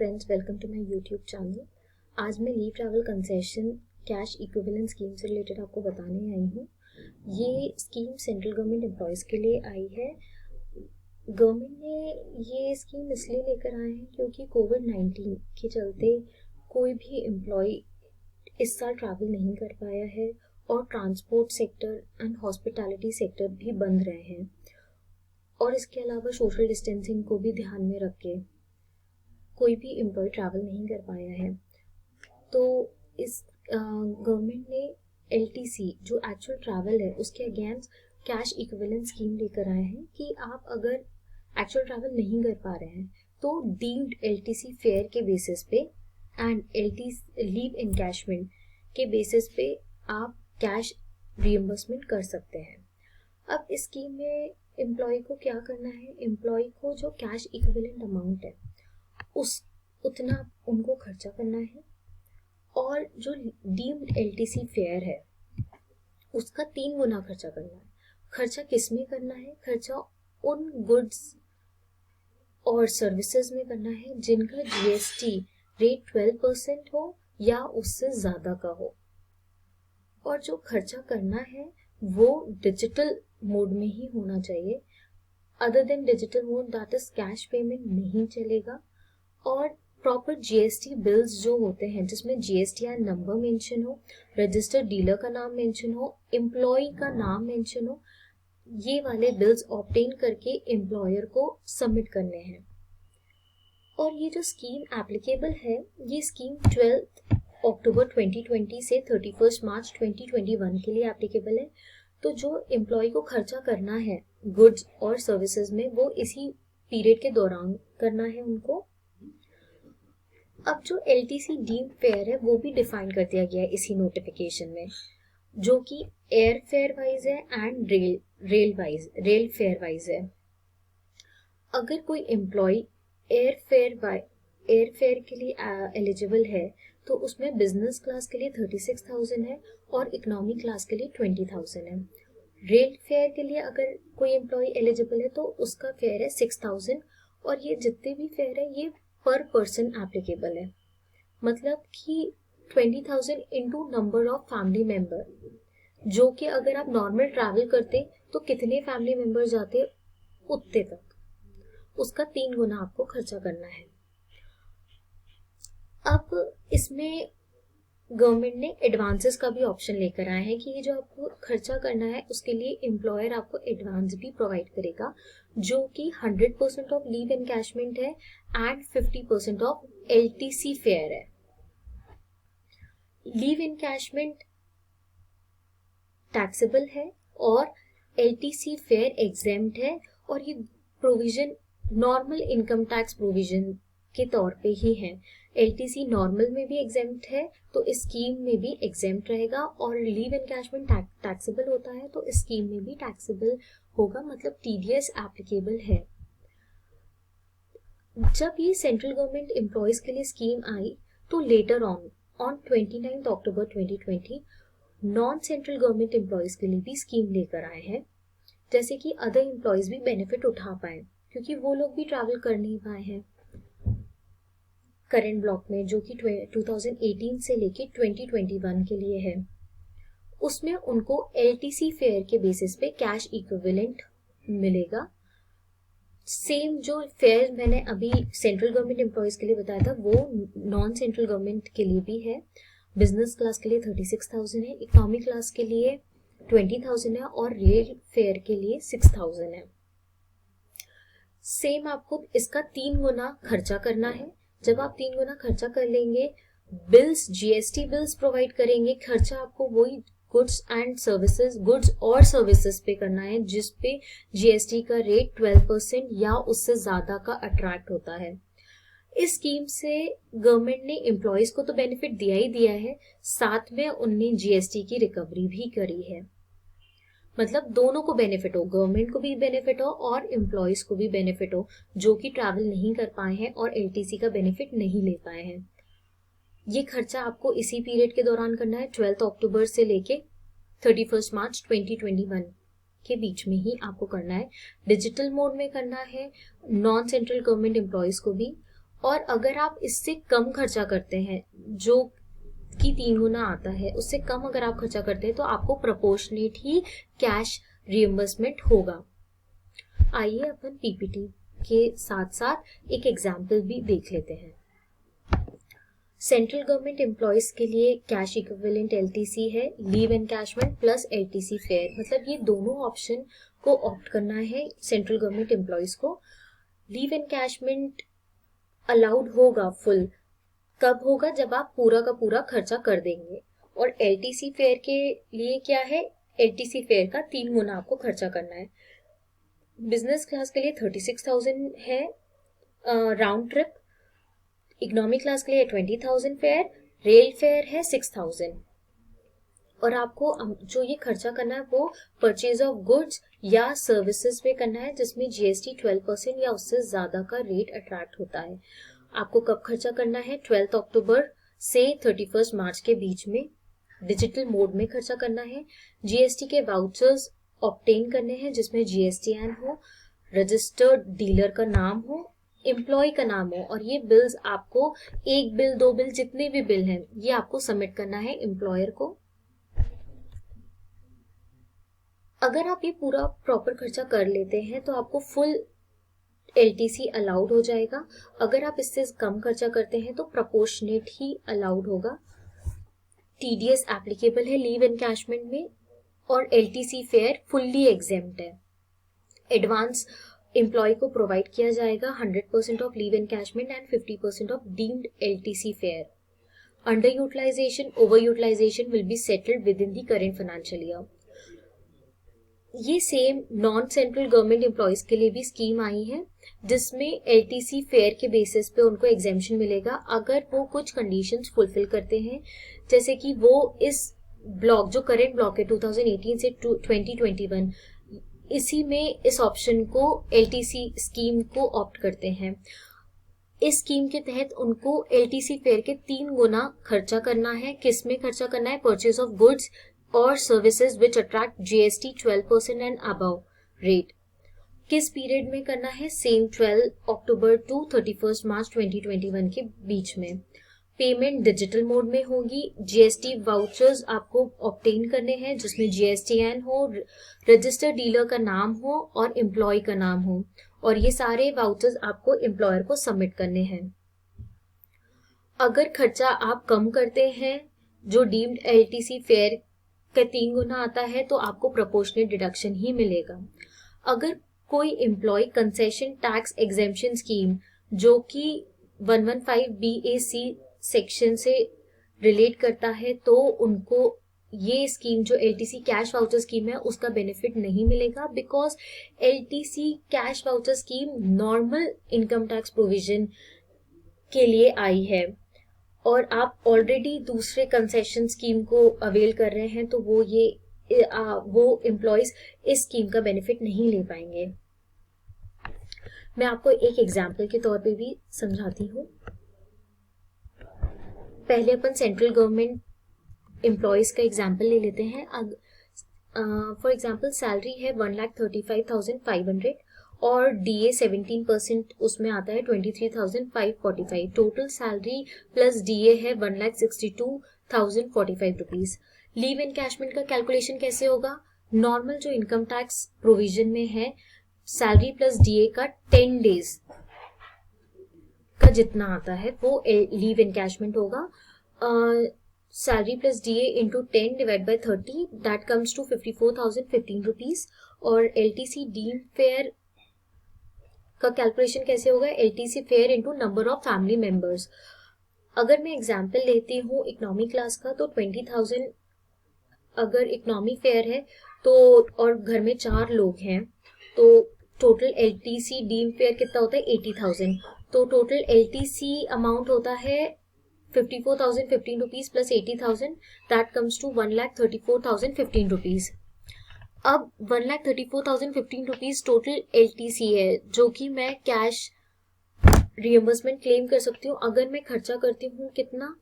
Friends, welcome to my YouTube channel. आज मैं leave travel concession cash equivalent scheme से related आपको बताने आई हूँ। ये स्कीम सेंट्रल गवर्नमेंट एम्प्लॉयज़ के लिए आई है। गवर्नमेंट ने ये स्कीम इसलिए लेकर आए हैं क्योंकि कोविड-19 के चलते कोई भी एम्प्लॉय इस साल ट्रैवल नहीं कर पाया है और transport sector and hospitality sector भी बंद रहे हैं, और इसके अलावा सोशल डिस्टेंसिंग को भी ध्यान में रख के कोई भी एम्प्लॉय ट्रैवल नहीं कर पाया है। तो इस गवर्नमेंट ने एलटीसी जो एक्चुअल ट्रैवल है उसके अगेंस्ट कैश इक्विवेलेंट स्कीम लेकर आए हैं कि आप अगर एक्चुअल ट्रैवल नहीं कर पा रहे हैं तो डीम्ड एलटीसी फेयर के बेसिस पे एंड एलटीसी लीव एनकैशमेंट के बेसिस पे आप कैश रिइंबर्समेंट कर सकते हैं। अब इस स्कीम में एम्प्लॉय को क्या करना है, एम्प्लॉय को जो कैश इक्विवेलेंट अमाउंट है उतना उनको खर्चा करना है, और जो डीम्ड एलटीसी फेयर है उसका 3 गुना खर्चा करना है। खर्चा किस में करना है? खर्चा उन गुड्स और सर्विसेज में करना है जिनका जीएसटी रेट 12% हो या उससे ज्यादा का हो, और जो खर्चा करना है वो डिजिटल मोड में ही होना चाहिए। Other than digital mode, that is cash payment, नहीं चलेगा। और प्रॉपर जीएसटी बिल्स जो होते हैं जिसमें जीएसटीआर नंबर मेंशन हो, रजिस्टर्ड डीलर का नाम मेंशन हो, एम्प्लॉय का नाम मेंशन हो, ये वाले बिल्स ऑब्टेन करके एम्प्लॉयर को सबमिट करने हैं। और ये जो स्कीम एप्लीकेबल है, ये स्कीम 12 अक्टूबर 2020 से 31 मार्च 2021 के लिए एप्लीकेबल है। तो जो एम्प्लॉय को खर्चा करना है गुड्स और सर्विसेज में वो इसी पीरियड के दौरान करना है उनको। अब जो एलटीसी डीम्ड फेयर है वो भी डिफाइन कर दिया गया है इसी नोटिफिकेशन में, जो कि एयर फेयर वाइज है एंड रेल फेयर वाइज है। अगर कोई एम्प्लॉय एयर फेयर के लिए एलिजिबल है तो उसमें बिजनेस क्लास के लिए 36,000 है और इकोनॉमी क्लास के लिए 20,000 है। रेल फेयर के लिए अगर कोई एम्प्लॉय एलिजिबल है तो उसका फेयर है 6,000, और ये जितने भी फेयर है ये पर पर्सन एप्लीकेबल है। मतलब कि 20,000 into number of family member, जो कि अगर आप नॉर्मल ट्रैवल करते तो कितने फैमिली मेंबर जाते उतने तक, उसका 3 गुना आपको खर्चा करना है। अब इसमें गवर्नमेंट ने एडवांसेस का भी ऑप्शन लेकर आया है कि ये जो आपको खर्चा करना है उसके लिए एम्प्लॉयर आपको एडवांस भी प्रोवाइड करेगा, जो कि 100% ऑफ लीव एनकैशमेंट है एंड 50% ऑफ एलटीसी फेयर है। लीव एनकैशमेंट टैक्सेबल है और एलटीसी फेयर एग्जेम्प्ट है, और ये provision normal income tax provision के तौर पे ही है। एलटीसी नॉर्मल में भी एग्जेम्प्ट है तो इस स्कीम में भी एग्जेम्प्ट रहेगा, और लीव एनकैशमेंट टैक्सेबल होता है तो इस स्कीम में भी टैक्सेबल होगा, मतलब टीडीएस एप्लीकेबल है। जब ये सेंट्रल गवर्नमेंट एम्प्लॉयज के लिए स्कीम आई तो later on 29 October 2020 non central government employees के लिए भी स्कीम लेकर आए हैं, जैसे कि अदर एम्प्लॉयज भी बेनिफिट उठा पाए, क्योंकि वो लोग भी ट्रैवल कर नहीं पाए हैं करंट ब्लॉक में, जो कि 2018 से लेके 2021 के लिए है। उसमें उनको एलटीसी फेयर के बेसिस पे कैश इक्विवेलेंट मिलेगा। सेम जो फेयर मैंने अभी सेंट्रल गवर्नमेंट एम्प्लॉयज के लिए बताया था वो नॉन सेंट्रल गवर्नमेंट के लिए भी है। बिजनेस क्लास के लिए 36,000 है, इकोनॉमी क्लास के लिए 20,000 है और रेल फेयर के लिए 6,000 है। सेम आपको इसका 3 गुना खर्चा करना है। जब आप 3 गुना खर्चा कर लेंगे, बिल्स जीएसटी बिल्स प्रोवाइड करेंगे, खर्चा आपको वही गुड्स और सर्विसेज पे करना है जिस पे जीएसटी का रेट 12% या उससे ज्यादा का अट्रैक्ट होता है। इस स्कीम से गवर्नमेंट ने एम्प्लॉयज को तो बेनिफिट दिया ही दिया है, साथ में उनने जीएसटी की रिकवरी भी करी है। मतलब दोनों को बेनिफिट हो, गवर्नमेंट को भी बेनिफिट हो और एम्प्लॉयज को भी बेनिफिट हो जो कि ट्रैवल नहीं कर पाए हैं और एलटीसी का बेनिफिट नहीं ले पाए हैं। ये खर्चा आपको इसी पीरियड के दौरान करना है, 12 अक्टूबर से लेके 31 मार्च 2021 के बीच में ही आपको करना है। डिजिटल मोड में करना है नॉन सेंट्रल गवर्नमेंट एम्प्लॉयज को भी, और अगर आप इससे कम खर्चा करते हैं, जो कि 3 गुना आता है, उससे कम अगर आप खर्चा करते हैं तो आपको प्रोपोर्शनेट ही कैश रियम्बर्समेंट होगा। आइए अपन पीपीटी के साथ साथ एक एग्जाम्पल भी देख लेते हैं। सेंट्रल गवर्नमेंट एम्प्लॉयज के लिए कैश इक्विवेलेंट एलटीसी है leave encashment plus LTC fair, मतलब ये दोनों ऑप्शन को ऑप्ट करना है सेंट्रल गवर्नमेंट एम्प्लॉयज को। लीव एनकैशमेंट अलाउड होगा फुल, कब होगा, जब आप पूरा का पूरा खर्चा कर देंगे। और एलटीसी फेयर के लिए क्या है, एलटीसी फेयर का 3 गुना आपको खर्चा करना है। बिजनेस क्लास के लिए 36,000 है राउंड ट्रिप, इकोनॉमी क्लास के लिए 20,000 फेयर, रेल फेयर है 6,000। और आपको जो ये खर्चा करना है वो परचेज ऑफ गुड्स या सर्विसेज पे करना है, जिसमें जीएसटी 12% या उससे ज्यादा का रेट अट्रैक्ट होता है। आपको कब खर्चा करना है, 12 अक्टूबर से 31 मार्च के बीच में। डिजिटल मोड में खर्चा करना है। जीएसटी के वाउचर्स ऑब्टेन करने हैं जिसमें जीएसटीएन हो, रजिस्टर्ड डीलर का नाम हो, एम्प्लॉय का नाम हो, और ये बिल्स आपको 1 बिल 2 बिल जितने भी बिल हैं ये आपको सबमिट करना है एम्प्लॉयर को। अगर आप ये पूरा प्रॉपर खर्चा कर लेते हैं तो आपको फुल एलटीसी अलाउड हो जाएगा। अगर आप इससे कम खर्चा करते हैं तो प्रोपोर्शनेट ही अलाउड होगा। टीडीएस एप्लीकेबल है लीव एनकैशमेंट में, और एलटीसी फेयर फुल्ली एग्जेम्प्ट है। एडवांस एम्प्लॉय को प्रोवाइड किया जाएगा 100% of leave encashment and 50% of deemed LTC fare. Under utilisation, over utilisation will be settled within the current financial year. ये same non central government employees के लिए भी scheme आई है, जिसमें एलटीसी फेयर के बेसिस पे उनको एग्जेम्पशन मिलेगा अगर वो कुछ कंडीशंस फुलफिल करते हैं, जैसे कि वो इस ब्लॉक, जो करेंट ब्लॉक है 2018 से 2021, इसी में इस ऑप्शन को एलटीसी स्कीम को ऑप्ट करते हैं। इस स्कीम के तहत उनको एलटीसी फेयर के 3 गुना खर्चा करना है। किस में खर्चा करना है, परचेज ऑफ गुड्स और services which attract GST 12% and above rate. किस पीरियड में करना है, सेम 12 अक्टूबर टू 31 मार्च 2021 के बीच में। पेमेंट डिजिटल मोड में होगी। जीएसटी वाउचर्स आपको ऑब्टेन करने हैं जिसमें जीएसटीएन हो, रजिस्टर्ड डीलर का नाम हो और एम्प्लॉय का नाम हो, और ये सारे वाउचर्स आपको एम्प्लॉयर को सबमिट करने हैं। अगर खर्चा आप कम करते हैं, जो डीम्ड एलटीसी फेयर का 3 गुना आता है, तो आपको प्रोपोर्शनेट डिडक्शन ही मिलेगा। अगर कोई employ concession tax exemption scheme, जो कि 115 BAC सेक्शन से रिलेट करता है, तो उनको ये स्कीम जो एलटीसी कैश वाउचर स्कीम है उसका बेनिफिट नहीं मिलेगा, because LTC cash voucher scheme normal income tax provision के लिए आई है, और आप ऑलरेडी दूसरे कंसेशन स्कीम को अवेल कर रहे हैं, तो वो एम्प्लॉयज इस स्कीम का बेनिफिट नहीं ले पाएंगे। मैं आपको एक एग्जाम्पल के तौर पे भी समझाती हूँ। पहले अपन सेंट्रल गवर्नमेंट एम्प्लॉयज का एग्जाम्पल ले लेते हैं। फॉर एग्जाम्पल सैलरी है 1,35,500 और डीए 17% उसमें आता है 23,545। टोटल सैलरी प्लस डीए है 1,62,045 रुपीज। लीव एनकैशमेंट का कैलकुलेशन कैसे होगा, नॉर्मल जो इनकम टैक्स प्रोविजन में है, सैलरी प्लस डीए का 10 डेज का जितना आता है वो लीव एनकैशमेंट होगा। Salary plus DA into 10 divide by 30, that comes to 54,015 rupees. और एलटीसी डीम फेयर का कैलकुलेशन कैसे होगा, LTC fare into number of family members. अगर मैं एग्जाम्पल लेती हूँ इकोनॉमी क्लास का, तो 20,000 अगर इकोनॉमी फेयर है तो, और घर में 4 लोग हैं, तो टोटल एलटीसी डीम फेयर कितना होता है 80,000। तो टोटल एलटीसी अमाउंट होता है 54,015 rupees plus 80,000, that comes to 1,34,015 rupees. अब 1,34,015 रुपीज टोटल एलटीसी है, जो कि मैं कैश रियम्बर्समेंट क्लेम कर सकती हूँ अगर मैं खर्चा करती हूँ कितना,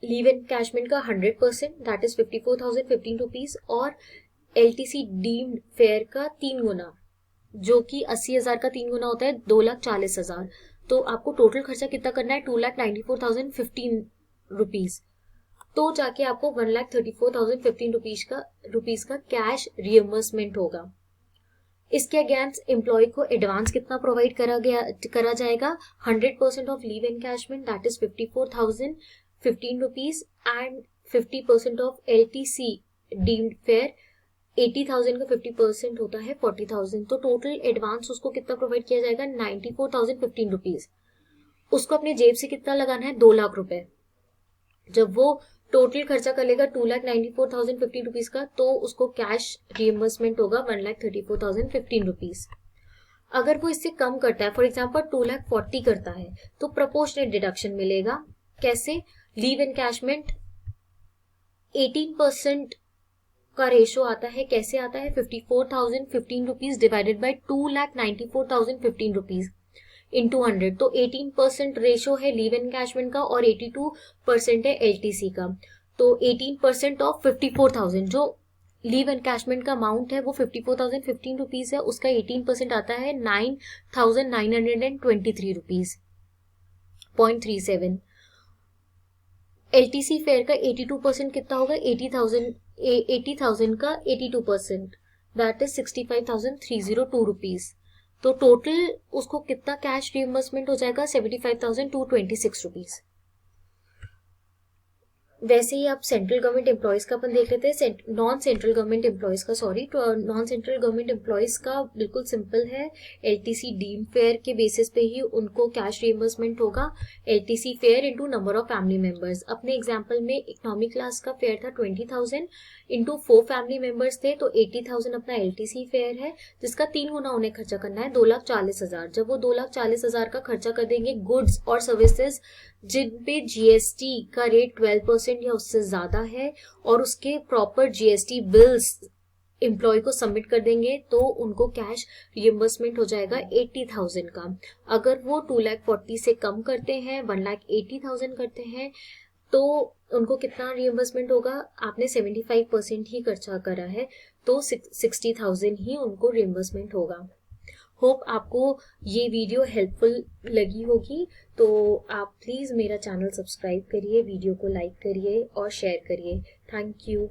लीव एनकैशमेंट का 100%, दैट इज 54,015 रुपीज, और एलटीसी डीम्ड फेयर का 3 गुना, जो कि 80,000 का 3 गुना होता है 2,40,000। तो आपको टोटल खर्चा कितना करना है, 2,94,015 रुपीज, तो जाके आपको 1,34,015 रुपीज का कैश रियम्बर्समेंट होगा। इसके अगेंस्ट एम्प्लॉय को एडवांस कितना प्रोवाइड करा जाएगा, 100% of leave encashment that is 54,015 rupees and 50% of LTC deemed fair 80,000 का 50% होता है 40,000। तो टोटल एडवांस उसको कितना प्रोवाइड किया जाएगा, 94,015 रुपीज। उसको अपने जेब से कितना लगाना है, 2 लाख रुपए। जब वो टोटल खर्चा कर लेगा 2,94,015 रुपीज का, तो उसको कैश रियम्बर्समेंट होगा 1,34,015 रुपीज। अगर वो इससे कम करता है, फॉर एग्जाम्पल 2,40,000 करता है, तो प्रोपोर्शनेट डिडक्शन मिलेगा। कैसे, लीव एनकैशमेंट 18% का रेशो आता है। कैसे आता है, 54,015 rupees divided by 2,94,015 rupees into 100, तो 18% रेशो है लीव एनकैशमेंट का और 82% है LTC का। तो 18% ऑफ 54,000, जो लीव एनकैशमेंट का अमाउंट है वो 54,015 रुपीज है, उसका 18% आता है 9,923 रुपीज 0.37। LTC फेयर का 82% कितना होगा, 80,000 का 82% दैट इज 65,302 रुपीज। तो टोटल उसको कितना कैश रियम्बर्समेंट हो जाएगा, 75,226 रुपीज। वैसे ही आप सेंट्रल गवर्नमेंट एम्प्लॉयज का अपन देख लेते हैं, नॉन सेंट्रल गवर्नमेंट एम्प्लॉयज का, नॉन सेंट्रल गवर्नमेंट एम्प्लॉयज का बिल्कुल सिंपल है। LTC डीम फेयर के बेसिस पे ही उनको कैश रियम्बर्समेंट होगा, LTC fair into number of family members. अपने एग्जाम्पल में इकोनॉमी क्लास का फेयर था 20,000 इंटू 4 फैमिली मेंबर्स थे, तो 80,000 अपना LTC फेयर है, जिसका 3 गुना उन्हें खर्चा करना है, 2,40,000। जब वो 2,40,000 का खर्चा कर देंगे गुड्स और सर्विसेज जिन पे GST का रेट 12% या उससे ज्यादा है और उसके प्रॉपर GST बिल्स एम्प्लॉय को सबमिट कर देंगे, तो उनको कैश रियम्बर्समेंट हो जाएगा 80,000 का। अगर वो 2,40,000 से कम करते हैं, 1,80,000 करते हैं, तो उनको कितना रियम्बर्समेंट होगा, आपने 75% ही खर्चा करा है, तो 60,000 ही उनको रियम्बर्समेंट होगा। होप आपको ये वीडियो हेल्पफुल लगी होगी, तो आप प्लीज़ मेरा चैनल सब्सक्राइब करिए, वीडियो को लाइक करिए और शेयर करिए। Thank you.